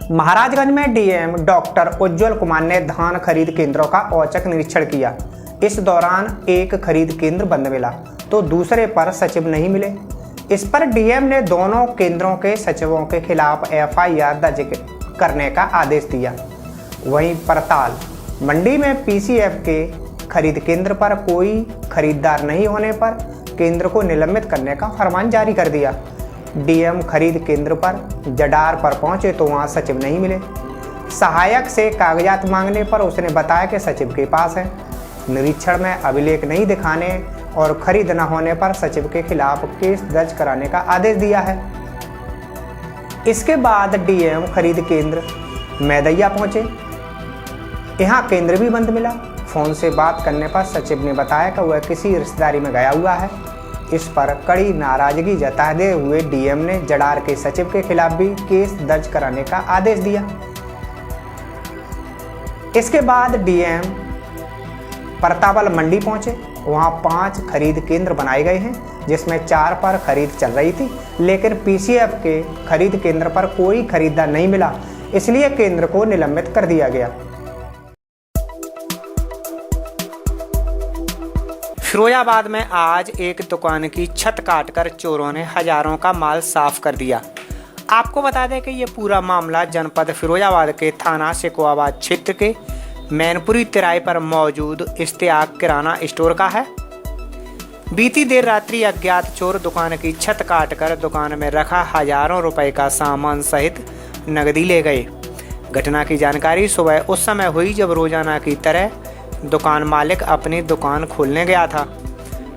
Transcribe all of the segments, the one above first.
महाराजगंज में DM doctor उज्जवल कुमार ने धान खरीद केंद्रों का औचक निरीक्षण किया। इस दौरान एक खरीद केंद्र बंद मिला तो दूसरे पर सचिव नहीं मिले। इस पर डीएम ने दोनों केंद्रों के सचिवों के खिलाफ एफआईआर दर्ज करने का आदेश दिया। वहीं परताल मंडी में पीसीएफ के खरीद केंद्र पर कोई खरीदार नहीं होने पर केंद्र को निलंबित करने का फरमान जारी कर दिया। डीएम खरीद केंद्र पर जडार पर पहुंचे तो वहां सचिव नहीं मिले। सहायक से कागजात मांगने पर उसने बताया कि सचिव के पास है। निरीक्षण में अभिलेख नहीं दिखाने और खरीद न होने पर सचिव के खिलाफ केस दर्ज कराने का आदेश दिया है। इसके बाद डीएम खरीद केंद्र मैदैया पहुंचे। यहाँ केंद्र भी बंद मिला। फोन से बात करने पर सचिव ने बताया कि वह किसी रिश्तेदारी में गया हुआ है। इस पर कड़ी नाराजगी जताते हुए डीएम ने जडार के सचिव के खिलाफ भी केस दर्ज कराने का आदेश दिया। इसके बाद डीएम परतावल मंडी पहुंचे। वहां 5 खरीद केंद्र बनाए गए हैं, जिसमें 4 पर खरीद चल रही थी, लेकिन पीसीएफ के खरीद केंद्र पर कोई खरीदार नहीं मिला, इसलिए केंद्र को निलंबित कर दिया गया। फिरोजाबाद में आज एक दुकान की छत काटकर चोरों ने हजारों का माल साफ कर दिया। आपको बता दें कि ये पूरा मामला जनपद फिरोजाबाद के थाना सिकोआबाद क्षेत्र के मैनपुरी तिराहे पर मौजूद इश्तियाक किराना स्टोर का है। बीती देर रात्रि अज्ञात चोर दुकान की छत काटकर दुकान में रखा हजारों रुपए का सामान सहित नकदी ले गए। घटना की जानकारी सुबह उस समय हुई जब रोजाना की तरह दुकान मालिक अपनी दुकान खोलने गया था।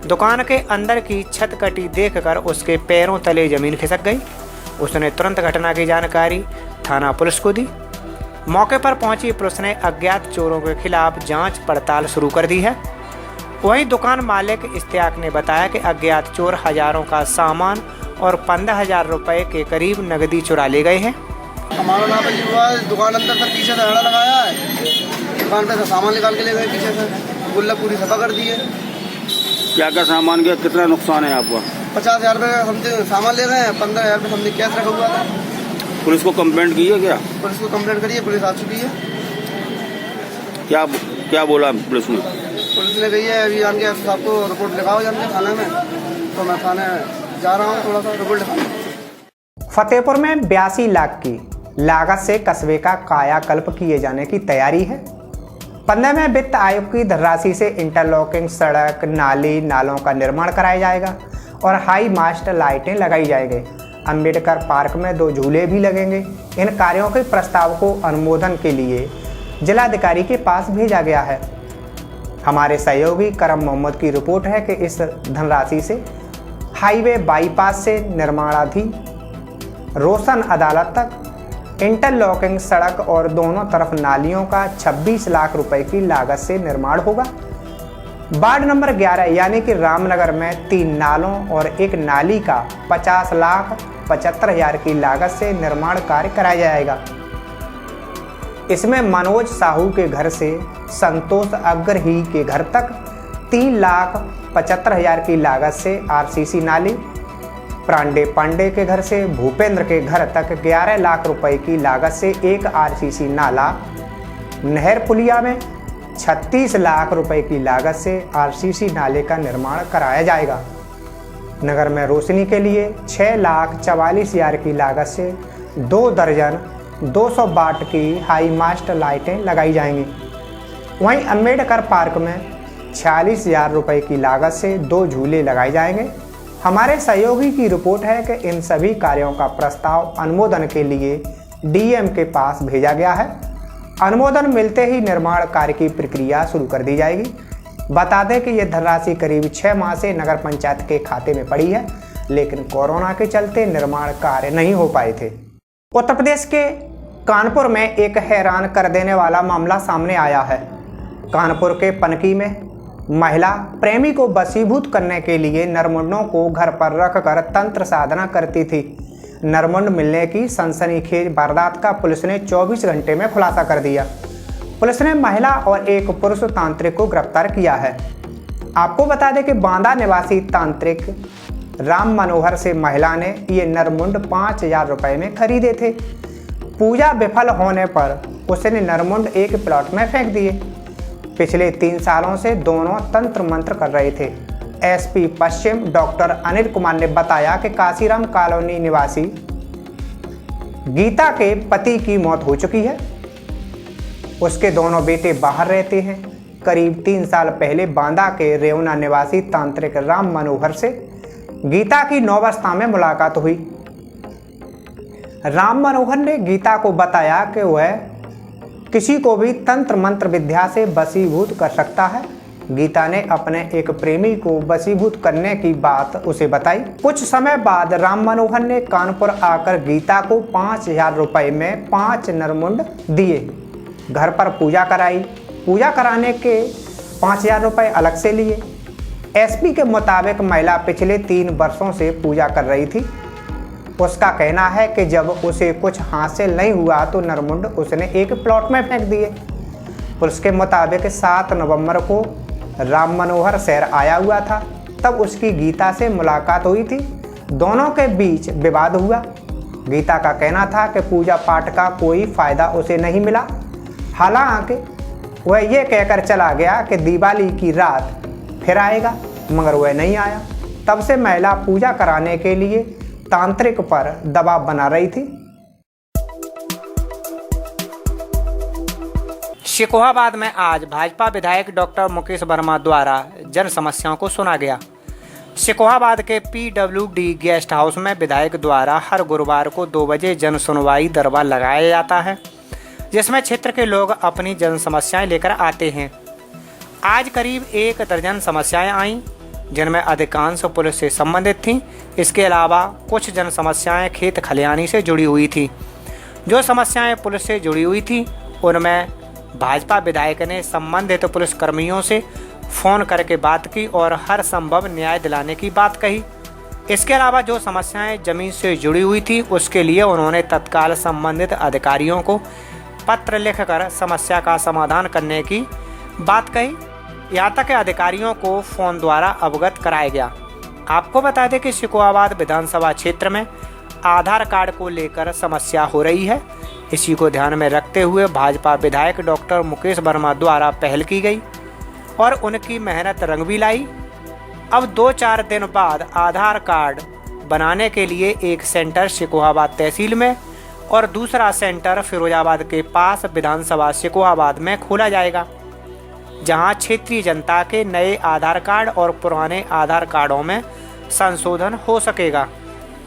दुकान के अंदर की छत कटी देखकर उसके पैरों तले जमीन खिसक गई। उसने तुरंत घटना की जानकारी थाना पुलिस को दी। मौके पर पहुंची पुलिस ने अज्ञात चोरों के खिलाफ जांच पड़ताल शुरू कर दी है। वहीं दुकान मालिक इश्तियाक ने बताया कि अज्ञात चोर हजारों का सामान और 15,000 रुपए के करीब नकदी चुरा ले गए हैं। हमारा नाम हुआ दुकान अंदर तक पीछे से हड़ा लगाया है। दुकान पे से सामान निकाल के ले गए, पीछे से गुल्लक पूरी सफा कर दी है। क्या क्या सामान का कितना नुकसान है आपका? 50,000 रुपये हम सामान ले गए हैं, 15,000 रुपये हमने कैश रखा हुआ था। पुलिस को कंप्लेंट की है क्या? पुलिस को कंप्लेंट करी है, पुलिस आ चुकी है। क्या बोला पुलिस ने? पुलिस ने कही है अभी आगे साहब को रिपोर्ट लिखाओ जाने थाने में, तो मैं थाने जा रहा हूँ थोड़ा सा रिपोर्ट लिखाने। फतेहपुर में 82 लाख की लागत से कस्बे का कायाकल्प किए जाने की तैयारी है। 15 में वित्त आयोग की धनराशि से इंटरलॉकिंग सड़क, नाली, नालों का निर्माण कराया जाएगा और हाई मास्ट लाइटें लगाई जाएंगी। अंबेडकर पार्क में 2 झूले भी लगेंगे। इन कार्यों के प्रस्ताव को अनुमोदन के लिए जिलाधिकारी के पास भेजा गया है। हमारे सहयोगी करम मोहम्मद की रिपोर्ट है कि इस धनराशि से हाईवे बाईपास से निर्माणाधीन रोशन अदालत तक इंटरलॉकिंग सड़क और दोनों तरफ नालियों का 26 लाख रुपए की लागत से निर्माण होगा। वार्ड नंबर 11 यानी कि रामनगर में 3 नालों और 1 नाली का 50,75,000 की लागत से निर्माण कार्य कराया जाएगा। इसमें मनोज साहू के घर से संतोष अग्रही के घर तक 3,75,000 की लागत से आरसीसी नाली, प्रांडे पांडे के घर से भूपेंद्र के घर तक 11 लाख रुपए की लागत से एक आरसीसी नाला, नहर पुलिया में 36 लाख रुपए की लागत से आरसीसी नाले का निर्माण कराया जाएगा। नगर में रोशनी के लिए 6,44,000 की लागत से 2 दर्जन 200 वाट की हाई मास्ट लाइटें लगाई जाएंगी। वहीं अम्बेडकर पार्क में 46,000 रुपए की लागत से 2 झूले लगाए जाएंगे। हमारे सहयोगी की रिपोर्ट है कि इन सभी कार्यों का प्रस्ताव अनुमोदन के लिए डीएम के पास भेजा गया है। अनुमोदन मिलते ही निर्माण कार्य की प्रक्रिया शुरू कर दी जाएगी। बता दें कि यह धनराशि करीब 6 माह से नगर पंचायत के खाते में पड़ी है, लेकिन कोरोना के चलते निर्माण कार्य नहीं हो पाए थे। उत्तर प्रदेश के कानपुर में एक हैरान कर देने वाला मामला सामने आया है। कानपुर के पनकी में महिला प्रेमी को वशीभूत करने के लिए नरमुंडों को घर पर रखकर तंत्र साधना करती थी। नरमुंड मिलने की सनसनीखेज वारदात का पुलिस ने 24 घंटे में खुलासा कर दिया। पुलिस ने महिला और एक पुरुष तांत्रिक को गिरफ्तार किया है। आपको बता दें कि बांदा निवासी तांत्रिक राम मनोहर से महिला ने ये नरमुंड 5,000 रुपए में खरीदे थे। पूजा विफल होने पर उसने नरमुंड एक प्लॉट में फेंक दिए। पिछले 3 सालों से दोनों तंत्र मंत्र कर रहे थे। एसपी पश्चिम डॉक्टर अनिल कुमार ने बताया कि काशीराम कॉलोनी निवासी गीता के पति की मौत हो चुकी है। उसके दोनों बेटे बाहर रहते हैं। करीब 3 साल पहले बांदा के रेवना निवासी तांत्रिक राम मनोहर से गीता की 9 अवस्था में मुलाकात हुई। राम मनोहर ने गीता को बताया कि वह किसी को भी तंत्र मंत्र विद्या से वशीभूत कर सकता है। गीता ने अपने एक प्रेमी को वशीभूत करने की बात उसे बताई। कुछ समय बाद राम मनोहर ने कानपुर आकर गीता को 5,000 रुपए में 5 नरमुंड दिए। घर पर पूजा कराई। पूजा कराने के 5,000 रुपए अलग से लिए। एसपी के मुताबिक महिला पिछले 3 वर्षों से पूजा कर रही थी। उसका कहना है कि जब उसे कुछ हासिल नहीं हुआ तो नरमुंड उसने एक प्लॉट में फेंक दिए। पुलिस के मुताबिक 7 नवंबर को राम मनोहर शहर आया हुआ था। तब उसकी गीता से मुलाकात हुई थी। दोनों के बीच विवाद हुआ। गीता का कहना था कि पूजा पाठ का कोई फायदा उसे नहीं मिला। हालांकि वह ये कहकर चला गया कि दिवाली की रात फिर आएगा, मगर वह नहीं आया। तब से महिला पूजा कराने के लिए तांत्रिक पर दबाव बना रही थी। शिकोहाबाद में आज भाजपा विधायक डॉक्टर मुकेश वर्मा द्वारा जन समस्याओं को सुना गया। शिकोहाबाद के PWD गेस्ट हाउस में विधायक द्वारा हर गुरुवार को 2 बजे जन सुनवाई दरबार लगाया जाता है, जिसमें क्षेत्र के लोग अपनी जन समस्याएं लेकर आते हैं। आज करीब 1 दर्जन समस्याएं आईं, जिनमें अधिकांश पुलिस से संबंधित थीं। इसके अलावा कुछ जन समस्याएं खेत खलिहानी से जुड़ी हुई थी। जो समस्याएं पुलिस से जुड़ी हुई थी उनमें भाजपा विधायक ने संबंधित पुलिस कर्मियों से फोन करके बात की और हर संभव न्याय दिलाने की बात कही। इसके अलावा जो समस्याएं जमीन से जुड़ी हुई थी उसके लिए उन्होंने तत्काल संबंधित अधिकारियों को पत्र लिखकर समस्या का समाधान करने की बात कही। यहाँ तक अधिकारियों को फोन द्वारा अवगत कराया गया। आपको बता दें कि शिकोहाबाद विधानसभा क्षेत्र में आधार कार्ड को लेकर समस्या हो रही है। इसी को ध्यान में रखते हुए भाजपा विधायक डॉक्टर मुकेश वर्मा द्वारा पहल की गई और उनकी मेहनत रंग भी लाई। अब 2-4 दिन बाद आधार कार्ड बनाने के लिए एक सेंटर शिकोहाबाद तहसील में और दूसरा सेंटर फिरोजाबाद के पास विधानसभा शिकोहाबाद में खोला जाएगा, जहां क्षेत्रीय जनता के नए आधार कार्ड और पुराने आधार कार्डों में संशोधन हो सकेगा।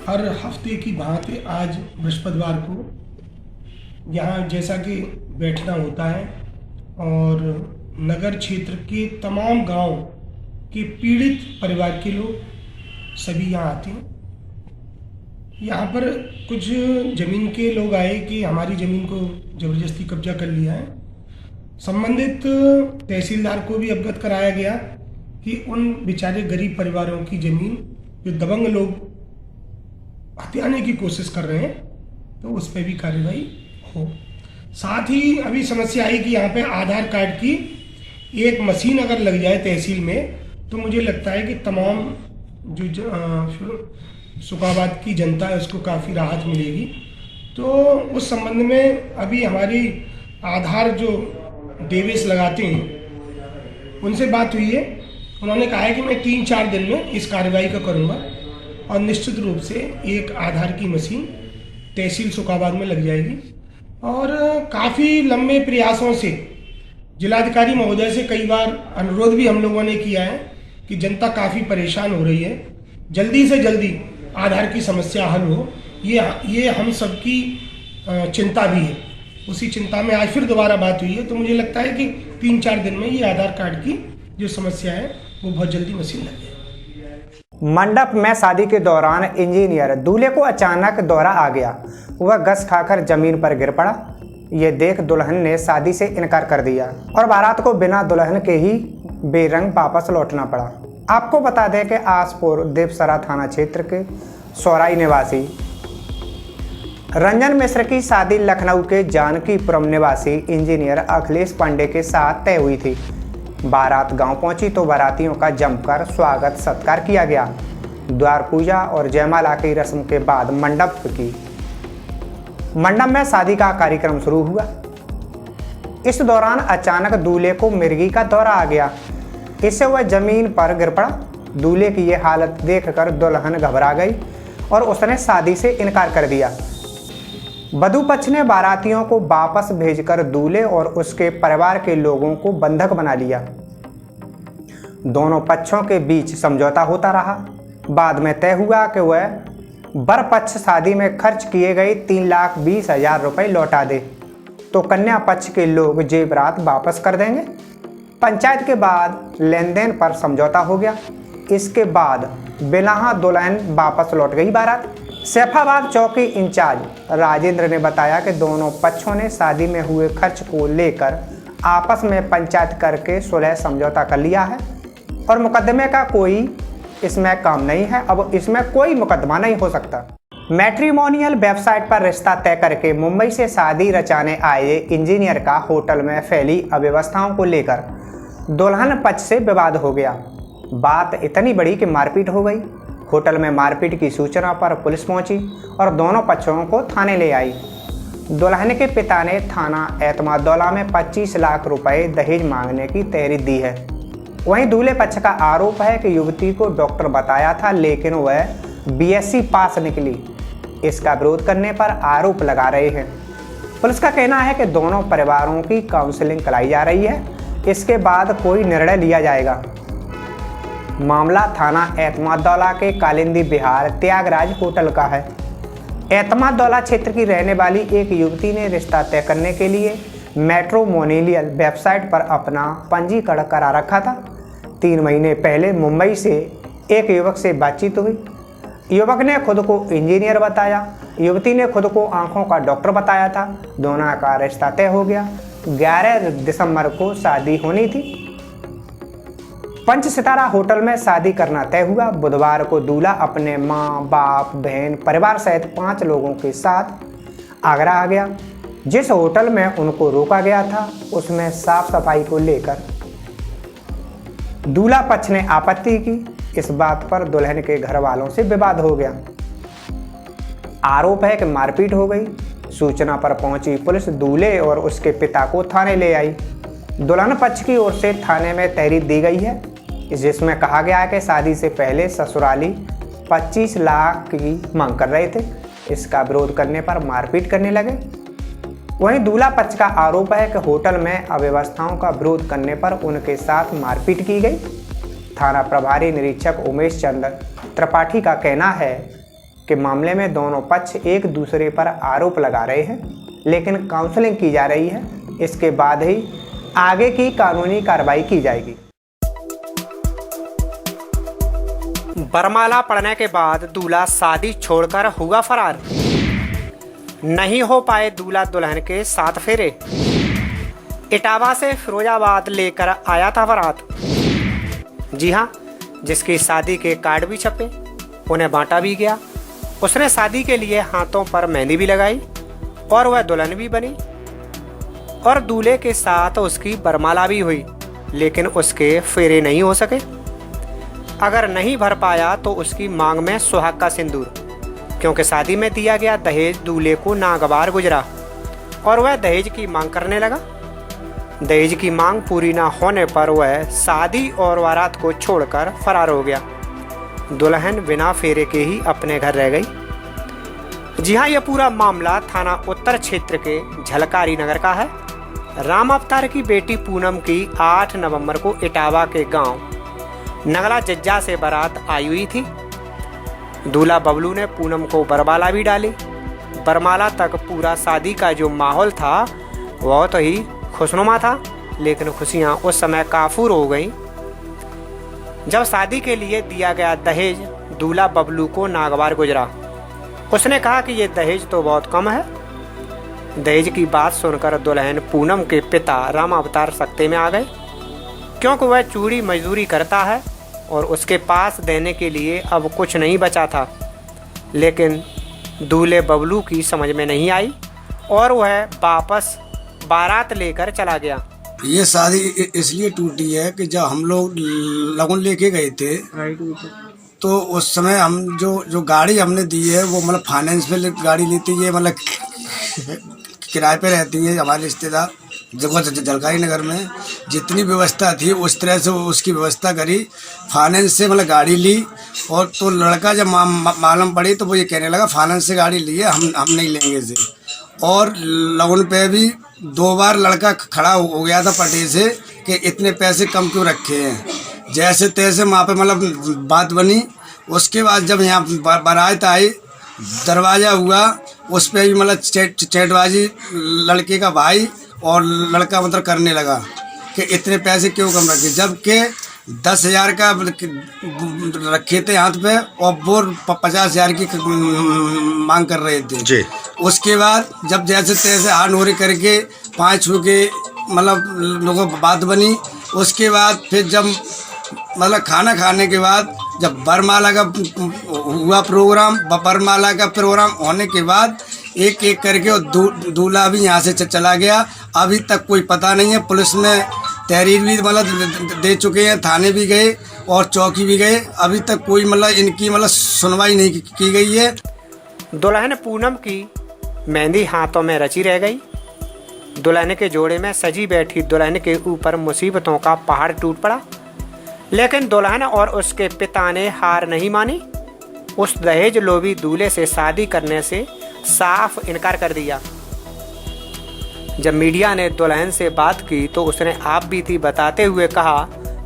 हर हफ्ते की भांति आज बृहस्पतिवार को यहाँ जैसा कि बैठना होता है और नगर क्षेत्र के तमाम गांव के पीड़ित परिवार के लोग सभी यहाँ आते हैं। यहाँ पर कुछ ज़मीन के लोग आए कि हमारी ज़मीन को ज़बरदस्ती कब्जा कर लिया है। संबंधित तहसीलदार को भी अवगत कराया गया कि उन बेचारे गरीब परिवारों की ज़मीन जो दबंग लोग हथियाने की कोशिश कर रहे हैं तो उस पर भी कार्रवाई हो। साथ ही अभी समस्या आई कि यहाँ पे आधार कार्ड की एक मशीन अगर लग जाए तहसील में तो मुझे लगता है कि तमाम जो शिकोहाबाद की जनता है उसको काफ़ी राहत मिलेगी। तो उस संबंध में अभी हमारी आधार जो डेविस लगाते हैं उनसे बात हुई है। उन्होंने कहा है कि मैं 3-4 दिन में इस कार्रवाई का करूँगा और निश्चित रूप से एक आधार की मशीन तहसील शिकोहाबाद में लग जाएगी। और काफ़ी लंबे प्रयासों से जिलाधिकारी महोदय से कई बार अनुरोध भी हम लोगों ने किया है कि जनता काफ़ी परेशान हो रही है, जल्दी से जल्दी आधार की समस्या हल हो। ये हम सबकी चिंता भी है। उसी चिंता में आज फिर दोबारा बात हुई है तो मुझे लगता है कि 3-4 दिन में ये आधार कार्ड की जो समस्या है वो बहुत जल्दी मशीन लग जाएगी। मंडप में शादी के दौरान इंजीनियर दूल्हे को अचानक दौरा आ गया। वह गस खाकर जमीन पर गिर पड़ा। ये देख दुल्हन ने शादी से इनकार कर दिया और बारात को बिना दुल्हन के ही बेरंग वापस लौटना पड़ा। आपको बता दें कि आसपुर देवसरा थाना क्षेत्र के सौराई निवासी रंजन मिश्र की शादी लखनऊ के जानकीपुरम निवासी इंजीनियर अखिलेश पांडे के साथ तय हुई थी। बारात गांव पहुंची तो बारातियों का जमकर स्वागत सत्कार किया गया। द्वार पूजा और जयमाला की रस्म के बाद मंडप की मंडप में शादी का कार्यक्रम शुरू हुआ। इस दौरान अचानक दूल्हे को मिर्गी का दौरा आ गया। इससे वह जमीन पर गिर पड़ा। दूल्हे की यह हालत देखकर दुल्हन घबरा गई और उसने शादी से इनकार कर दिया। वधू पक्ष ने बारातियों को वापस भेजकर दूल्हे और उसके परिवार के लोगों को बंधक बना लिया। दोनों पक्षों के बीच समझौता होता रहा। बाद में तय हुआ कि वह वर पक्ष शादी में खर्च किए गए 3,20,000 रुपये लौटा दे तो कन्या पक्ष के लोग जेवरात वापस कर देंगे। पंचायत के बाद लेन देन पर समझौता हो गया। इसके बाद बिलहा दुल्हन वापस लौट गई बारात। सैफाबाद चौकी इंचार्ज राजेंद्र ने बताया कि दोनों पक्षों ने शादी में हुए खर्च को लेकर आपस में पंचायत करके सुलह समझौता कर लिया है और मुकदमे का कोई इसमें काम नहीं है। अब इसमें कोई मुकदमा नहीं हो सकता। मैट्रिमोनियल वेबसाइट पर रिश्ता तय करके मुंबई से शादी रचाने आए इंजीनियर का होटल में फैली अव्यवस्थाओं को लेकर दुल्हन पक्ष से विवाद हो गया। बात इतनी बड़ी कि मारपीट हो गई। होटल में मारपीट की सूचना पर पुलिस पहुंची और दोनों पक्षों को थाने ले आई। दुल्हन के पिता ने थाना एतमादौला में 25 लाख रुपए दहेज मांगने की तहरीर दी है। वहीं दूल्हे पक्ष का आरोप है कि युवती को डॉक्टर बताया था लेकिन वह BSc पास निकली। इसका विरोध करने पर आरोप लगा रहे हैं। पुलिस का कहना है कि दोनों परिवारों की काउंसलिंग कराई जा रही है। इसके बाद कोई निर्णय लिया जाएगा। मामला थाना एतमादौला के कालिंदी विहार त्यागराज होटल का है। एतमादौला क्षेत्र की रहने वाली एक युवती ने रिश्ता तय करने के लिए मैट्रिमोनियल वेबसाइट पर अपना पंजीकरण करा रखा था। 3 महीने पहले मुंबई से एक युवक से बातचीत हुई। युवक ने खुद को इंजीनियर बताया। युवती ने खुद को आंखों का डॉक्टर बताया था। दोनों का रिश्ता तय हो गया। 11 दिसंबर को शादी होनी थी। 5 सितारा होटल में शादी करना तय हुआ। बुधवार को दूल्हा अपने माँ बाप बहन परिवार सहित 5 लोगों के साथ आगरा आ गया। जिस होटल में उनको रोका गया था उसमें साफ सफाई को लेकर दूल्हा पक्ष ने आपत्ति की। इस बात पर दुल्हन के घर वालों से विवाद हो गया। आरोप है कि मारपीट हो गई। सूचना पर पहुंची पुलिस दूल्हे और उसके पिता को थाने ले आई। दुल्हन पक्ष की ओर से थाने में तहरीर दी गई है जिसमें कहा गया है कि शादी से पहले ससुराली 25 लाख की मांग कर रहे थे। इसका विरोध करने पर मारपीट करने लगे। वहीं दूल्हा पक्ष का आरोप है कि होटल में अव्यवस्थाओं का विरोध करने पर उनके साथ मारपीट की गई। थाना प्रभारी निरीक्षक उमेश चंद्र त्रिपाठी का कहना है कि मामले में दोनों पक्ष एक दूसरे पर आरोप लगा रहे हैं लेकिन काउंसलिंग की जा रही है। इसके बाद ही आगे की कानूनी कार्रवाई की जाएगी। बरमाला पड़ने के बाद दूल्हा शादी छोड़कर हुआ फरार। नहीं हो पाए दूल्हा दुल्हन के 7 फेरे। इटावा से फिरोजाबाद लेकर आया था बारात। जी हाँ, जिसकी शादी के कार्ड भी छपे, उन्हें बांटा भी गया। उसने शादी के लिए हाथों पर मेहंदी भी लगाई और वह दुल्हन भी बनी और दूल्हे के साथ उसकी बरमाला भी हुई लेकिन उसके फेरे नहीं हो सके। अगर नहीं भर पाया तो उसकी मांग में सुहाग का सिंदूर, क्योंकि शादी में दिया गया दहेज दूल्हे को नागवार गुजरा और वह दहेज की मांग करने लगा। दहेज की मांग पूरी ना होने पर वह शादी और बारात को छोड़कर फरार हो गया। दुल्हन बिना फेरे के ही अपने घर रह गई। जी हाँ, यह पूरा मामला थाना उत्तर क्षेत्र के झलकारी नगर का है। राम अवतार की बेटी पूनम की 8 नवंबर को इटावा के गांव नगला जज्जा से बारात आई हुई थी। दूल्हा बबलू ने पूनम को बरमाला भी डाली। बरमाला तक पूरा शादी का जो माहौल था वह तो ही खुशनुमा था, लेकिन खुशियां उस समय काफूर हो गईं जब शादी के लिए दिया गया दहेज दूल्हा बबलू को नागवार गुजरा। उसने कहा कि ये दहेज तो बहुत कम है। दहेज की बात सुनकर दुल्हन पूनम के पिता राम अवतार सख्ते में आ गए, क्योंकि वह चूड़ी मजदूरी करता है और उसके पास देने के लिए अब कुछ नहीं बचा था। लेकिन दूल्हे बबलू की समझ में नहीं आई और वह वापस बारात लेकर चला गया। ये शादी इसलिए टूटी है कि जब हम लोग लगन लेके गए थे तो उस समय हम जो गाड़ी हमने दी है वो मतलब फाइनेंस पे गाड़ी ली थी। ये मतलब किराए पे रहती है हमारे रिश्तेदार जगह जलकारी नगर में। जितनी व्यवस्था थी उस तरह से उसकी व्यवस्था करी, फाइनेंस से मतलब गाड़ी ली। और तो लड़का जब मालूम पड़ी तो वो ये कहने लगा फाइनेंस से गाड़ी ली है, हम नहीं लेंगे इसे। और लोन पे भी 2 बार लड़का खड़ा हो गया था पटे से कि इतने पैसे कम क्यों रखे हैं। जैसे तैसे वहाँ पे मतलब बात बनी। उसके बाद जब यहाँ बारात आई, दरवाज़ा हुआ, उस पर भी मतलब चैटबाजी लड़के का भाई और लड़का मतलब करने लगा कि इतने पैसे क्यों कम रखे, जबकि 10,000 का रखे थे हाथ पे और वो 50,000 की मांग कर रहे थे जी। उसके बाद जब जैसे तैसे हाथ नोरी करके 5 हो के मतलब लोगों बात बनी। उसके बाद फिर जब मतलब खाना खाने के बाद जब वरमाला का हुआ प्रोग्राम, वरमाला का प्रोग्राम होने के बाद एक एक करके और दूल्हा भी यहाँ से चला गया। अभी तक कोई पता नहीं है। पुलिस में तहरीर भी मतलब दे चुके हैं, थाने भी गए और चौकी भी गए। अभी तक कोई मतलब इनकी मतलब सुनवाई नहीं की गई है। दुल्हन पूनम की मेहंदी हाथों में रची रह गई। दुल्हन के जोड़े में सजी बैठी दुल्हन के ऊपर मुसीबतों का पहाड़ टूट पड़ा, लेकिन दुल्हन और उसके पिता ने हार नहीं मानी। उस दहेज लोभी दूल्हे से शादी करने से साफ इनकार कर दिया। जब मीडिया ने दुल्हन से बात की तो उसने आप बीती बताते हुए कहा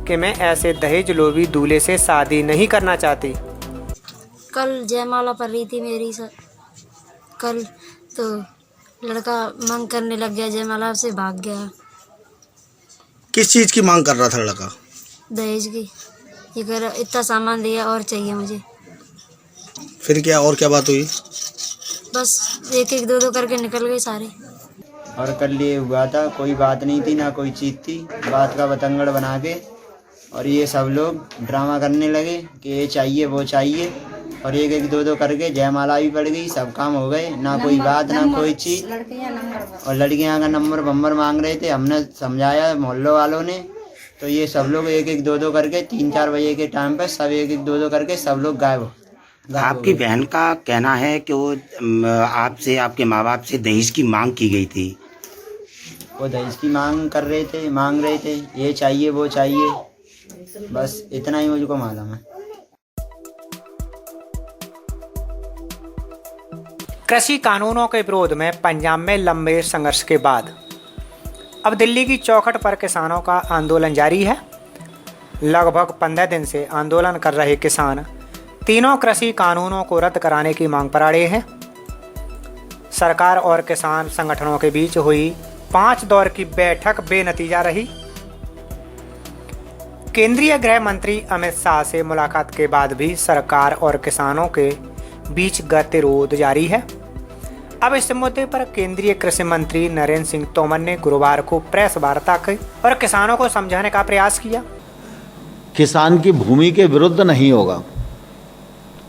कि मैं ऐसे दहेज लोभी दूल्हे से शादी नहीं करना चाहती। कल जयमाला पड़ रही थी मेरी कल, तो लड़का मांग करने लग गया, जयमाला से भाग गया। किस चीज़ की मांग कर रहा था लड़का? दहेज की। ये कह रहा इतना सामान दिया और चाहिए मुझे। फिर क्या और क्या बात हुई? बस एक एक दो दो करके निकल गए सारे। और कल ये हुआ था, कोई बात नहीं थी ना कोई चीज़ थी, बात का बतंगड़ बना के और ये सब लोग ड्रामा करने लगे कि ये चाहिए वो चाहिए। और एक एक दो दो करके जयमाला भी पड़ गई, सब काम हो गए, ना कोई बात ना कोई चीज़। और लड़कियां का नंबर बम्बर मांग रहे थे, हमने समझाया मोहल्लों वालों ने। तो ये सब लोग एक एक दो दो करके 3-4 बजे के टाइम पर सब एक एक दो दो करके सब लोग गायब। आपकी बहन का कहना है कि वो आपसे, आपके माँ बाप से दहेज की मांग की गई थी। वो दहेज की मांग रहे थे, ये चाहिए वो चाहिए, बस इतना ही मुझको मालूम है। कृषि कानूनों के विरोध में पंजाब में लंबे संघर्ष के बाद अब दिल्ली की चौखट पर किसानों का आंदोलन जारी है। लगभग 15 दिन से आंदोलन कर रहे किसान तीनों कृषि कानूनों को रद्द कराने की मांग पर अड़े हैं। सरकार और किसान संगठनों के बीच हुई 5 दौर की बैठक बेनतीजा रही। केंद्रीय गृह मंत्री अमित शाह से मुलाकात के बाद भी सरकार और किसानों के बीच गतिरोध जारी है। अब इस मुद्दे पर केंद्रीय कृषि मंत्री नरेंद्र सिंह तोमर ने गुरुवार को प्रेस वार्ता की और किसानों को समझाने का प्रयास किया। किसान की भूमि के विरुद्ध नहीं होगा,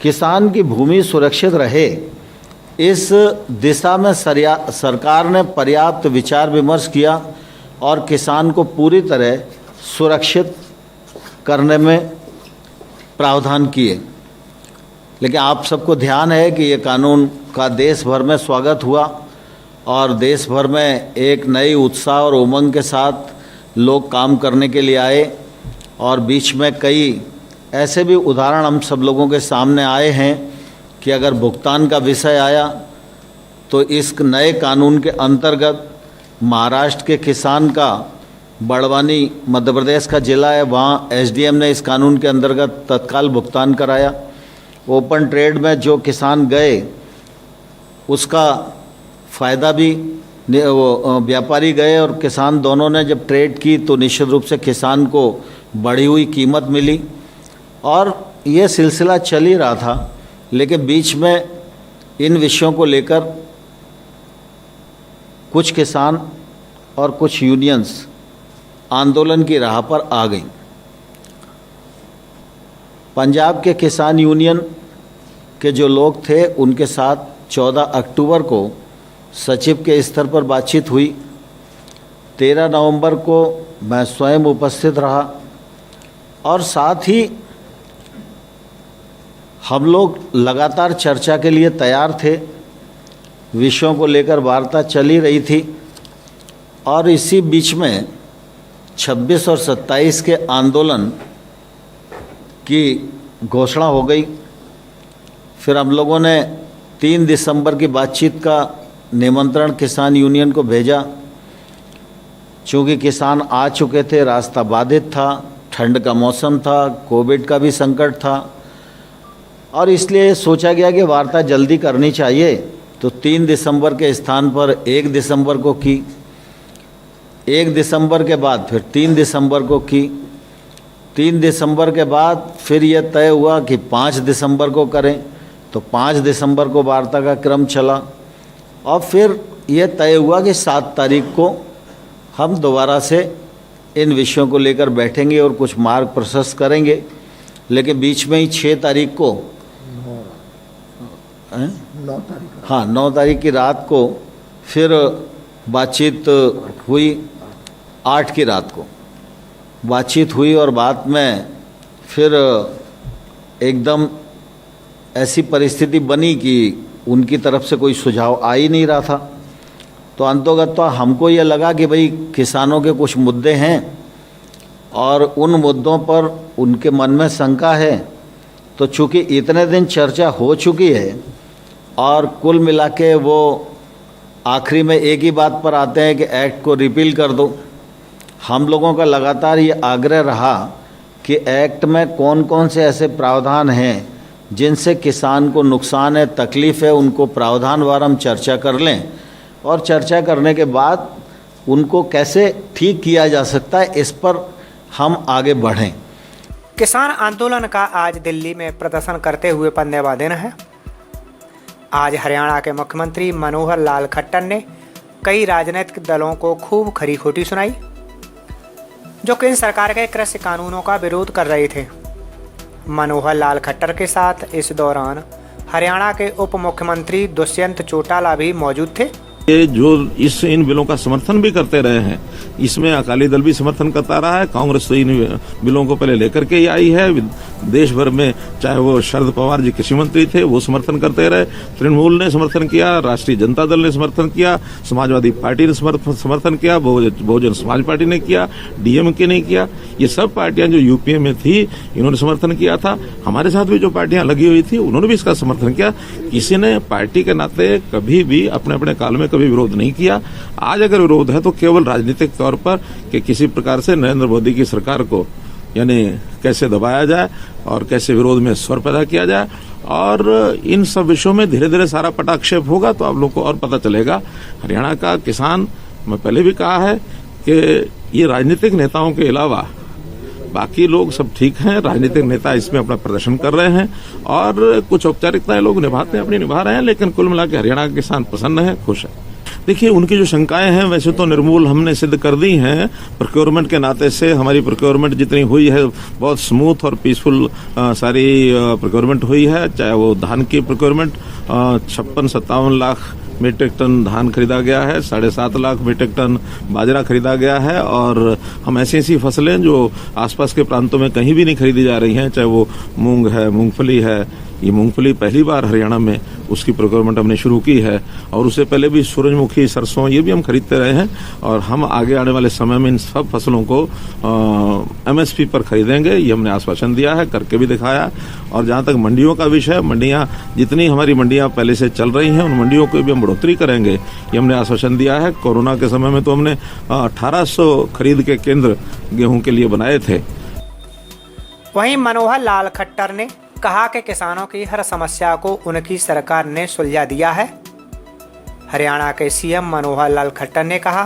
किसान की भूमि सुरक्षित रहे, इस दिशा में सरकार ने पर्याप्त विचार विमर्श किया और किसान को पूरी तरह सुरक्षित करने में प्रावधान किए। लेकिन आप सबको ध्यान है कि ये कानून का देश भर में स्वागत हुआ और देश भर में एक नई उत्साह और उमंग के साथ लोग काम करने के लिए आए। और बीच में कई ऐसे भी उदाहरण हम सब लोगों के सामने आए हैं कि अगर भुगतान का विषय आया तो इस नए कानून के अंतर्गत महाराष्ट्र के किसान का, बड़वानी मध्य प्रदेश का ज़िला है, वहाँ एसडीएम ने इस कानून के अंतर्गत तत्काल भुगतान कराया। ओपन ट्रेड में जो किसान गए उसका फ़ायदा भी वो व्यापारी गए और किसान दोनों ने जब ट्रेड की तो निश्चित रूप से किसान को बढ़ी हुई कीमत मिली। और ये सिलसिला चल ही रहा था, लेकिन बीच में इन विषयों को लेकर कुछ किसान और कुछ यूनियंस आंदोलन की राह पर आ गई। पंजाब के किसान यूनियन के जो लोग थे उनके साथ 14 अक्टूबर को सचिव के स्तर पर बातचीत हुई। 13 नवंबर को मैं स्वयं उपस्थित रहा और साथ ही हम लोग लगातार चर्चा के लिए तैयार थे, विषयों को लेकर वार्ता चली रही थी और इसी बीच में 26 और 27 के आंदोलन की घोषणा हो गई। फिर हम लोगों ने 3 दिसंबर की बातचीत का निमंत्रण किसान यूनियन को भेजा। चूँकि किसान आ चुके थे, रास्ता बाधित था, ठंड का मौसम था, कोविड का भी संकट था और इसलिए सोचा गया कि वार्ता जल्दी करनी चाहिए। तो 3 दिसंबर के स्थान पर 1 दिसंबर को की, 1 दिसंबर के बाद फिर 3 दिसंबर को की, 3 दिसंबर के बाद फिर यह तय हुआ कि 5 दिसंबर को करें। तो 5 दिसंबर को वार्ता का क्रम चला और फिर यह तय हुआ कि 7 तारीख को हम दोबारा से इन विषयों को लेकर बैठेंगे और कुछ मार्ग प्रशस्त करेंगे। लेकिन बीच में ही 6 तारीख को 9 तारीख की रात को फिर बातचीत हुई। 8 की रात को बातचीत हुई और बाद में फिर एकदम ऐसी परिस्थिति बनी कि उनकी तरफ से कोई सुझाव आ ही नहीं रहा था। तो अंतोगत्वा हमको ये लगा कि भाई किसानों के कुछ मुद्दे हैं और उन मुद्दों पर उनके मन में शंका है। तो चूँकि इतने दिन चर्चा हो चुकी है और कुल मिला के वो आखिरी में एक ही बात पर आते हैं कि एक्ट को रिपील कर दो। हम लोगों का लगातार ये आग्रह रहा कि एक्ट में कौन कौन से ऐसे प्रावधान हैं जिनसे किसान को नुकसान है, तकलीफ़ है, उनको प्रावधानवार हम चर्चा कर लें और चर्चा करने के बाद उनको कैसे ठीक किया जा सकता है, इस पर हम आगे बढ़ें। किसान आंदोलन का आज दिल्ली में प्रदर्शन करते हुए 15वां दिन है। आज हरियाणा के मुख्यमंत्री मनोहर लाल खट्टर ने कई राजनीतिक दलों को खूब खरी खोटी सुनाई जो केंद्र सरकार के कृषि कानूनों का विरोध कर रहे थे। मनोहर लाल खट्टर के साथ इस दौरान हरियाणा के उप मुख्यमंत्री दुष्यंत चौटाला भी मौजूद थे। ये जो इन बिलों का समर्थन भी करते रहे हैं, इसमें अकाली दल भी समर्थन करता रहा है। कांग्रेस तो इन बिलों को पहले लेकर के ही आई है। देश भर में चाहे वो शरद पवार जी कृषि मंत्री थे, वो समर्थन करते रहे। तृणमूल ने समर्थन किया, राष्ट्रीय जनता दल ने समर्थन किया, समाजवादी पार्टी ने समर्थन किया, बहुजन समाज पार्टी ने किया, डीएमके ने किया। ये सब पार्टियां जो यूपीए में थी, इन्होंने समर्थन किया था। हमारे साथ भी जो पार्टियां लगी हुई थी, उन्होंने भी इसका समर्थन किया। किसी ने पार्टी के नाते कभी भी अपने अपने काल में कभी विरोध नहीं किया। आज अगर विरोध है तो केवल राजनीतिक तौर पर कि किसी प्रकार से नरेंद्र मोदी की सरकार को यानी कैसे दबाया जाए और कैसे विरोध में स्वर पैदा किया जाए। और इन सब विषयों में धीरे धीरे सारा पटाक्षेप होगा तो आप लोग को और पता चलेगा। हरियाणा का किसान, मैं पहले भी कहा है कि ये राजनीतिक नेताओं के अलावा बाकी लोग सब ठीक हैं। राजनीतिक नेता इसमें अपना प्रदर्शन कर रहे हैं और कुछ औपचारिकताएं लोग निभाते हैं, अपनी निभा रहे हैं, लेकिन कुल मिला के हरियाणा का किसान प्रसन्न है, खुश है। देखिए, उनकी जो शंकाएं हैं वैसे तो निर्मूल हमने सिद्ध कर दी हैं। प्रोक्योरमेंट के नाते से हमारी प्रोक्योरमेंट जितनी हुई है बहुत स्मूथ और पीसफुल सारी प्रोक्योरमेंट हुई है। चाहे वो धान की प्रोक्योरमेंट 56-57 लाख मीट्रिक टन धान खरीदा गया है, 7.5 लाख मीट्रिक टन बाजरा खरीदा गया है और हम ऐसी फसलें जो आसपास के प्रांतों में कहीं भी नहीं खरीदी जा रही हैं, चाहे वो मूंग है, मूंगफली है। ये मूंगफली पहली बार हरियाणा में उसकी प्रोक्योरमेंट हमने शुरू की है और उससे पहले भी सूरजमुखी, सरसों, ये भी हम खरीदते रहे हैं और हम आगे आने वाले समय में इन सब फसलों को एमएसपी पर खरीदेंगे। ये हमने आश्वासन दिया है, करके भी दिखाया। और जहाँ तक मंडियों का विषय, मंडियाँ जितनी हमारी मंडियाँ पहले से चल रही हैं, उन मंडियों को भी हम बढ़ोतरी करेंगे, ये हमने आश्वासन दिया है। कोरोना के समय में तो हमने 1800 खरीद के केंद्र गेहूं के लिए बनाए थे। वहीं मनोहर लाल खट्टर ने कहा कि किसानों की हर समस्या को उनकी सरकार ने सुलझा दिया है। हरियाणा के सीएम मनोहर लाल खट्टर ने कहा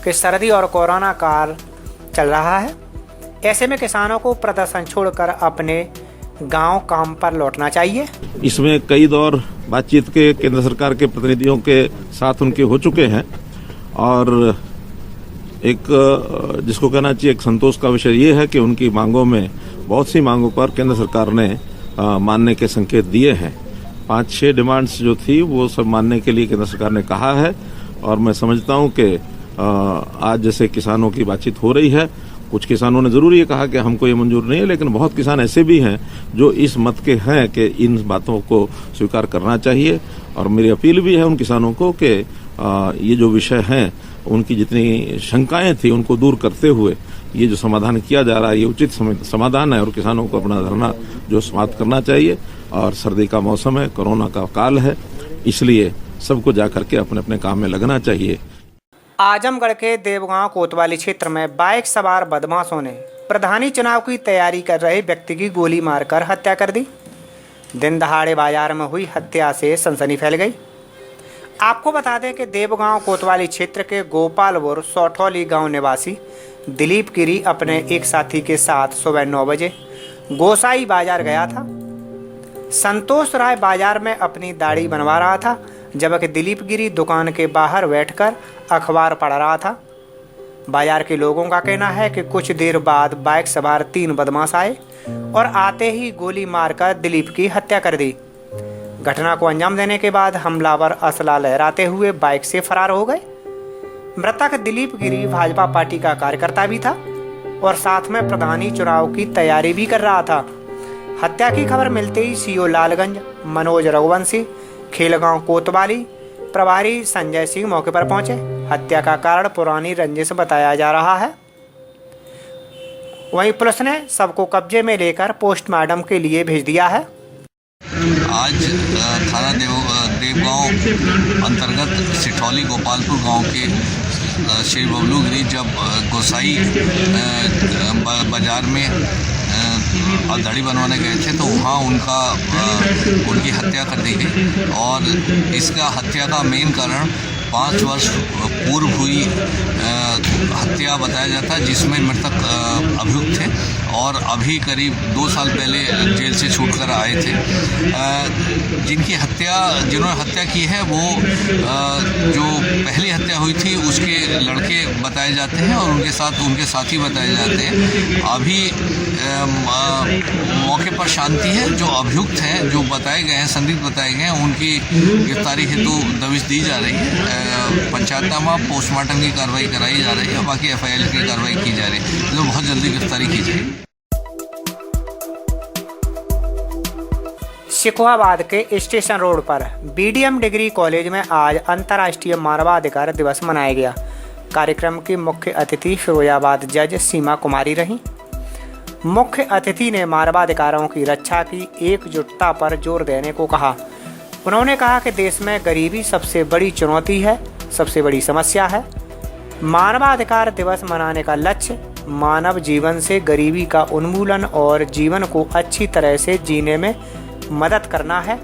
कि सर्दी और कोरोना काल चल रहा है, ऐसे में किसानों को प्रदर्शन छोड़कर अपने गांव काम पर लौटना चाहिए। इसमें कई दौर बातचीत के केंद्र सरकार के प्रतिनिधियों के साथ उनके हो चुके हैं और एक जिसको कहना चाहिए एक संतोष का विषय ये है कि उनकी मांगों में, बहुत सी मांगों पर केंद्र सरकार ने मानने के संकेत दिए हैं। 5-6 डिमांड्स जो थी वो सब मानने के लिए केंद्र सरकार ने कहा है और मैं समझता हूं कि आज जैसे किसानों की बातचीत हो रही है कुछ किसानों ने जरूर ये कहा कि हमको ये मंजूर नहीं है, लेकिन बहुत किसान ऐसे भी हैं जो इस मत के हैं कि इन बातों को स्वीकार करना चाहिए। और मेरी अपील भी है उन किसानों को कि ये जो विषय हैं, उनकी जितनी शंकाएं थी उनको दूर करते हुए ये जो समाधान किया जा रहा है ये उचित समाधान है और किसानों को अपना धरना जो समाप्त करना चाहिए। और सर्दी का मौसम है, कोरोना का काल है, इसलिए सबको जाकर के अपने अपने काम में लगना चाहिए। आजमगढ़ के देवगांव कोतवाली क्षेत्र में बाइक सवार बदमाशों ने प्रधानी चुनाव की तैयारी कर रहे व्यक्ति की गोली मारकर हत्या कर दी। दिन दहाड़े बाजार में हुई हत्या से सनसनी फैल गई। आपको बता दें कि देवगांव कोतवाली क्षेत्र के गोपालपुर सौठौली गांव निवासी दिलीप गिरी अपने एक साथी के साथ सुबह 9 बजे गोसाई बाजार गया था। संतोष राय बाजार में अपनी दाढ़ी बनवा रहा था, जबकि दिलीप गिरी दुकान के बाहर बैठकर अखबार पढ़ रहा था। बाजार के लोगों का कहना है कि कुछ देर बाद बाइक सवार 3 बदमाश आए और आते ही गोली मारकर दिलीप की हत्या कर दी। घटना को अंजाम देने के बाद हमलावर असला लहराते हुए बाइक से फरार हो गए। मृतक दिलीप गिरी भाजपा पार्टी का कार्यकर्ता भी था और साथ में प्रधानी चुनाव की तैयारी भी कर रहा था। हत्या की खबर मिलते ही सीओ लालगंज मनोज रघुवंशी, खेलगांव कोतवाली प्रभारी संजय सिंह मौके पर पहुंचे। हत्या का कारण पुरानी रंजिश बताया जा रहा है। वहीं पुलिस ने सबको कब्जे में लेकर पोस्टमार्टम के लिए भेज दिया है। आज थाना देवगांव अंतर्गत सिठौली गोपालपुर गांव के श्री बबलू गिरी जब गोसाई बाजार में दाढ़ी बनवाने गए थे तो वहाँ उनकी हत्या कर दी गई। और इसका हत्या का मेन कारण 5 वर्ष पूर्व हुई हत्या बताया जाता है, जिसमें मृतक अभियुक्त थे और अभी करीब 2 साल पहले जेल से छूटकर आए थे। जिन्होंने हत्या की है वो जो पहली हत्या हुई थी उसके लड़के बताए जाते हैं और उनके साथी बताए जाते हैं। अभी मौके पर शांति है। जो अभियुक्त हैं, जो बताए गए हैं, संदिग्ध बताए गए हैं, उनकी गिरफ्तारी हेतु दबिश दी जा रही है। पंचायतनामा पोस्टमार्टम की कार्रवाई कराई जा रही है, बाकी FIR की कार्रवाई की जा रही है, जो बहुत जल्दी गिरफ्तारी की जाएगी। शिकोहाबाद के स्टेशन रोड पर BDM डिग्री कॉलेज में आज अंतर्राष्ट्रीय मानवाधिकार दिवस मनाया गया। कार्यक्रम की मुख्य अतिथि फिरोजाबाद जज सीमा कुमारी रहीं। मुख्य अतिथि ने मानवाधिकारों की रक्षा की एकजुटता पर जोर देने को कहा। उन्होंने कहा कि देश में गरीबी सबसे बड़ी चुनौती है, सबसे बड़ी समस्या है। मानवाधिकार दिवस मनाने का लक्ष्य मानव जीवन से गरीबी का उन्मूलन और जीवन को अच्छी तरह से जीने में मदद करना है।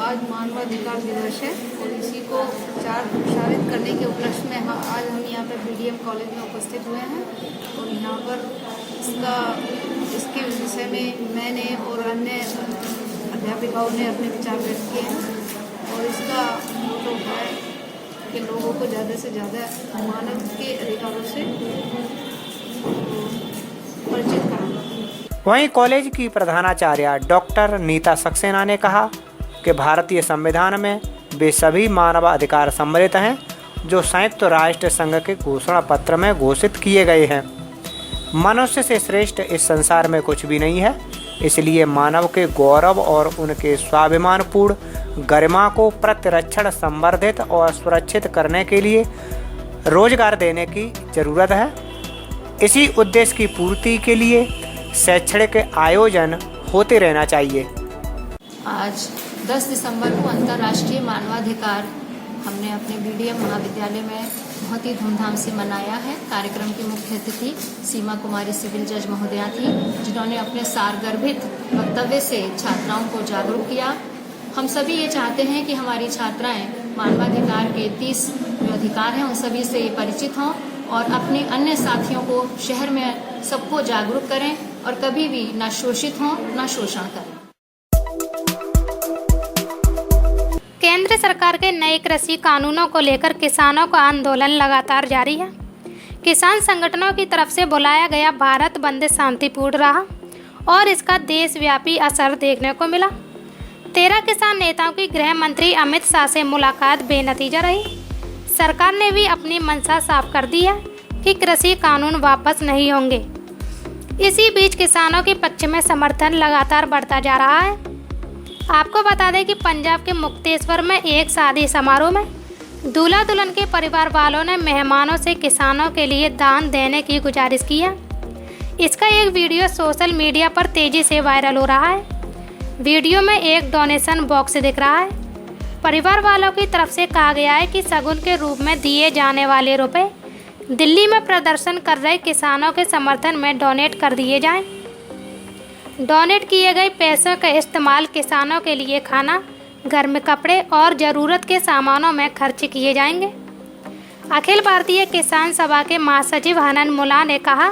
आज मानवाधिकार दिवस है और इसी को प्रचारित करने के उपलक्ष्य में आज हम यहाँ पर BDM कॉलेज में उपस्थित हुए हैं और यहाँ पर इसके विषय में मैंने और अन्य अध्यापिकाओं ने अपने विचार व्यक्त किए हैं। और इसका मोटो है कि लोगों को ज़्यादा से ज़्यादा मानव के अधिकारों से परिचित कराना। वहीं कॉलेज की प्रधानाचार्य डॉक्टर नीता सक्सेना ने कहा कि भारतीय संविधान में वे सभी मानव अधिकार सम्मिलित हैं जो संयुक्त राष्ट्र संघ के घोषणा पत्र में घोषित किए गए हैं। मनुष्य से श्रेष्ठ इस संसार में कुछ भी नहीं है, इसलिए मानव के गौरव और उनके स्वाभिमानपूर्ण गरिमा को प्रतिरक्षण, संवर्धित और सुरक्षित करने के लिए रोजगार देने की जरूरत है। इसी उद्देश्य की पूर्ति के लिए शैक्षणिक आयोजन होते रहना चाहिए। आज 10 दिसंबर को अंतर्राष्ट्रीय मानवाधिकार हमने अपने BDM महाविद्यालय में बहुत ही धूमधाम से मनाया है। कार्यक्रम की मुख्य अतिथि सीमा कुमारी सिविल जज महोदया थी, जिन्होंने अपने सारगर्भित वक्तव्य से छात्राओं को जागरूक किया। हम सभी ये चाहते हैं कि हमारी छात्राएं मानवाधिकार के 30 जो अधिकार हैं उन सभी से परिचित हों और अपने अन्य साथियों को शहर में सबको जागरूक करें और कभी भी ना शोषित हों ना शोषण करें। केंद्र सरकार के नए कृषि कानूनों को लेकर किसानों का आंदोलन लगातार जारी है। किसान संगठनों की तरफ से बुलाया गया भारत बंद शांतिपूर्ण रहा और इसका देशव्यापी असर देखने को मिला। 13 किसान नेताओं की गृह मंत्री अमित शाह से मुलाकात बेनतीजा रही। सरकार ने भी अपनी मंशा साफ कर दी है कि कृषि कानून वापस नहीं होंगे। इसी बीच किसानों के पक्ष में समर्थन लगातार बढ़ता जा रहा है। आपको बता दें कि पंजाब के मुक्तेश्वर में एक शादी समारोह में दूल्हा दुल्हन के परिवार वालों ने मेहमानों से किसानों के लिए दान देने की गुजारिश की है। इसका एक वीडियो सोशल मीडिया पर तेजी से वायरल हो रहा है। वीडियो में एक डोनेशन बॉक्स दिख रहा है। परिवार वालों की तरफ से कहा गया है कि शगुन के रूप में दिए जाने वाले रुपए दिल्ली में प्रदर्शन कर रहे किसानों के समर्थन में डोनेट कर दिए जाएं। डोनेट किए गए पैसों का इस्तेमाल किसानों के लिए खाना, घर में कपड़े और ज़रूरत के सामानों में खर्च किए जाएंगे। अखिल भारतीय किसान सभा के महासचिव हनन मुला ने कहा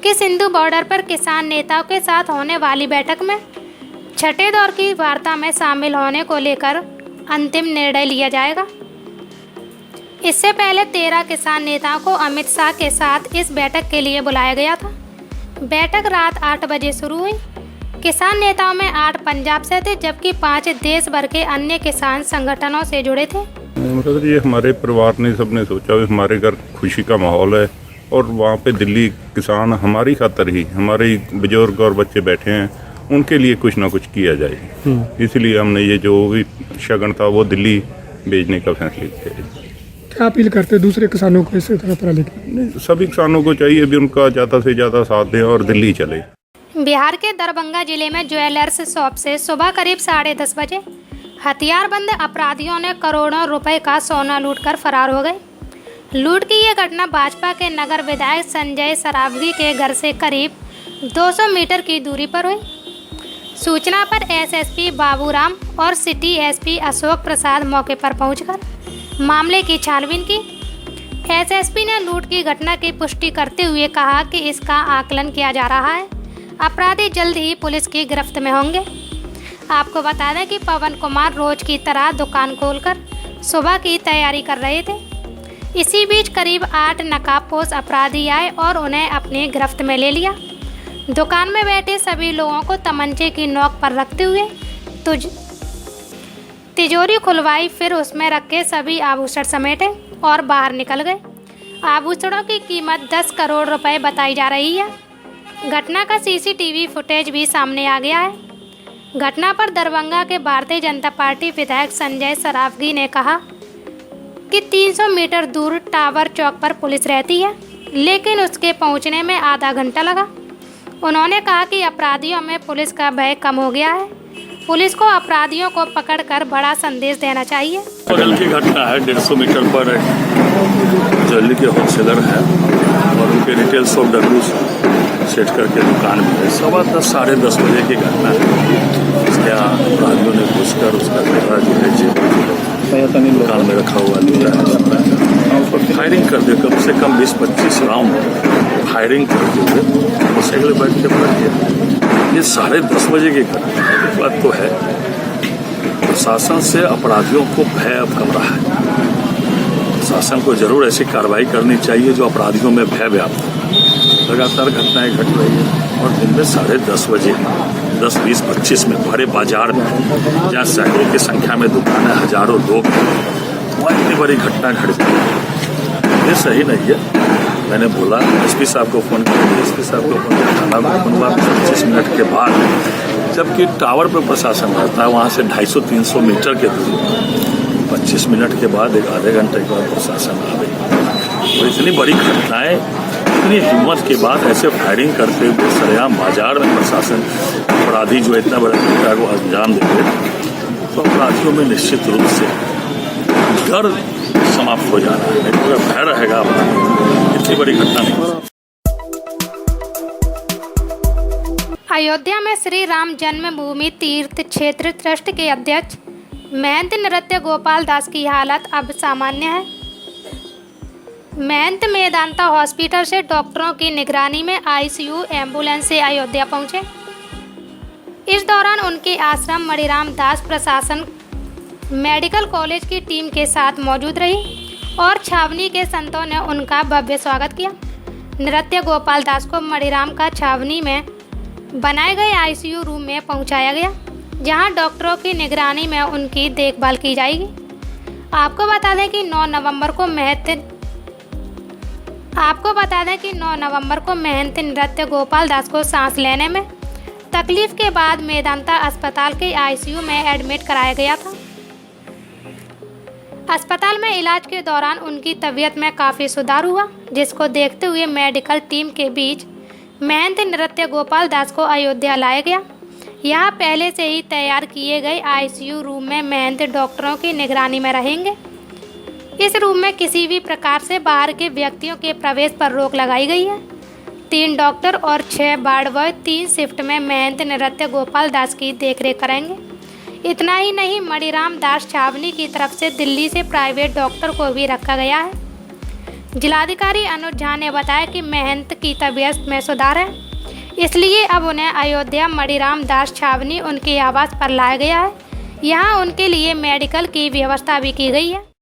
कि सिंधु बॉर्डर पर किसान नेताओं के साथ होने वाली बैठक में छठे दौर की वार्ता में शामिल होने को लेकर अंतिम निर्णय लिया जाएगा। इससे पहले 13 किसान नेताओं को अमित शाह के साथ इस बैठक के लिए बुलाया गया था। बैठक रात 8 बजे शुरू हुई। किसान नेताओं में 8 पंजाब से थे, जबकि 5 देश भर के अन्य किसान संगठनों से जुड़े थे। मतलब ये हमारे परिवार ने सबने सोचा कि हमारे घर खुशी का माहौल है और वहाँ पे दिल्ली किसान हमारी खातर ही, हमारे बुजुर्ग और बच्चे बैठे हैं, उनके लिए कुछ ना कुछ किया जाए। इसलिए हमने ये जो भी शगन था वो दिल्ली भेजने का फैसला किया। क्या अपील करते हैं दूसरे किसानों को इस तरह लेकर? सभी किसानों को चाहिए भी उनका ज़्यादा से ज़्यादा साथ दें और दिल्ली चले। बिहार के दरभंगा जिले में ज्वेलर्स शॉप से सुबह करीब 10:30 बजे हथियारबंद अपराधियों ने करोड़ों रुपए का सोना लूटकर फरार हो गए। लूट की यह घटना भाजपा के नगर विधायक संजय सरावगी के घर से करीब 200 मीटर की दूरी पर हुई। सूचना पर एसएसपी बाबूराम और सिटी एसपी अशोक प्रसाद मौके पर पहुंचकर मामले की छानबीन की। एसएसपी ने लूट की घटना की पुष्टि करते हुए कहा कि इसका आकलन किया जा रहा है। अपराधी जल्द ही पुलिस की गिरफ्त में होंगे। आपको बता दें कि पवन कुमार रोज की तरह दुकान खोलकर सुबह की तैयारी कर रहे थे। इसी बीच करीब 8 नकाबपोश अपराधी आए और उन्हें अपनी गिरफ्त में ले लिया। दुकान में बैठे सभी लोगों को तमंचे की नोक पर रखते हुए तिजोरी खुलवाई, फिर उसमें रखे सभी आभूषण समेटे और बाहर निकल गए। आभूषणों की कीमत 10 करोड़ रुपए बताई जा रही है। घटना का सीसीटीवी फुटेज भी सामने आ गया है। घटना पर दरभंगा के भारतीय जनता पार्टी विधायक संजय सरावगी ने कहा कि 300 मीटर दूर टावर चौक पर पुलिस रहती है, लेकिन उसके पहुंचने में आधा घंटा लगा। उन्होंने कहा कि अपराधियों में पुलिस का भय कम हो गया है। पुलिस को अपराधियों को पकड़कर बड़ा संदेश देना चाहिए। बगल की घटना है, 150 मीटर पर ज्वेलरी के होलसेलर है और उनके रिटेल शॉप डब्ल्यू सेट करके दुकान भी है। 10:15 साढ़े 10 बजे की घटना है। उसके अपराधियों ने घुसकर उसका कपड़ा जो है दुकान में रखा हुआ दिया है और फायरिंग कर दिया। कम से कम 20-25 राउंड फायरिंग करते हुए मोटरसाइकिल बैठ के पलट गया। ये 10:30 बजे की बात तो है। प्रशासन से अपराधियों को भय अब कम रहा है। प्रशासन को जरूर ऐसी कार्रवाई करनी चाहिए जो अपराधियों में भय व्याप्त। लगातार घटनाएं घट रही है और दिन में 10:30 बजे 10, 20, 25 में बड़े बाजार में जहाँ सैकड़ों की संख्या में दुकानें, हजारों लोग, वहाँ इतनी बड़ी घटना घट गई, ये सही नहीं है। मैंने बोला एसपी साहब को फ़ोन किया, एसपी साहब को फ़ोन किया, थाना में 25 मिनट के बाद, जबकि टावर पर प्रशासन रहता है वहाँ से 250-300 मीटर के दूरी, 25 मिनट के बाद एक आधे घंटे के बाद प्रशासन आ गई। और इतनी बड़ी घटनाएं, इतनी हिम्मत के बाद ऐसे फायरिंग करते हुए सरेआम बाजार में प्रशासन अपराधी जो इतना बड़ा घटना को अंजाम देते, तो अपराधियों में निश्चित रूप से डर समाप्त हो जाना है। नहीं तो भय रहेगा अपराधी, इतनी बड़ी घटना नहीं। अयोध्या में श्री राम जन्मभूमि तीर्थ क्षेत्र ट्रस्ट के अध्यक्ष महंत नृत्य गोपाल दास की हालत अब सामान्य है। महंत मेदांता हॉस्पिटल से डॉक्टरों की निगरानी में आईसीयू एम्बुलेंस से अयोध्या पहुंचे। इस दौरान उनके आश्रम मणिराम दास प्रशासन मेडिकल कॉलेज की टीम के साथ मौजूद रही और छावनी के संतों ने उनका भव्य स्वागत किया। नृत्य गोपाल दास को मणिराम का छावनी में बनाए गए आईसीयू रूम में पहुंचाया गया, जहां डॉक्टरों की निगरानी में उनकी देखभाल की जाएगी। आपको बता दें कि 9 नवंबर को महंत आपको बता दें कि 9 नवंबर को महंत नृत्य गोपाल दास को सांस लेने में तकलीफ के बाद मेदांता अस्पताल के आईसीयू में एडमिट कराया गया था। अस्पताल में इलाज के दौरान उनकी तबीयत में काफ़ी सुधार हुआ, जिसको देखते हुए मेडिकल टीम के बीच महंत नृत्य गोपाल दास को अयोध्या लाया गया। यहाँ पहले से ही तैयार किए गए आईसीयू रूम में महंत डॉक्टरों की निगरानी में रहेंगे। इस रूम में किसी भी प्रकार से बाहर के व्यक्तियों के प्रवेश पर रोक लगाई गई है। 3 डॉक्टर और 6 वार्ड बॉय 3 शिफ्ट में महंत नृत्य गोपाल दास की देखरेख करेंगे। इतना ही नहीं, मणिराम दास छावनी की तरफ से दिल्ली से प्राइवेट डॉक्टर को भी रखा गया है। जिलाधिकारी अनुज झा ने बताया कि महंत की तबीयत में सुधार है, इसलिए अब उन्हें अयोध्या मणिराम दास छावनी उनके आवास पर लाया गया है। यहाँ उनके लिए मेडिकल की व्यवस्था भी की गई है।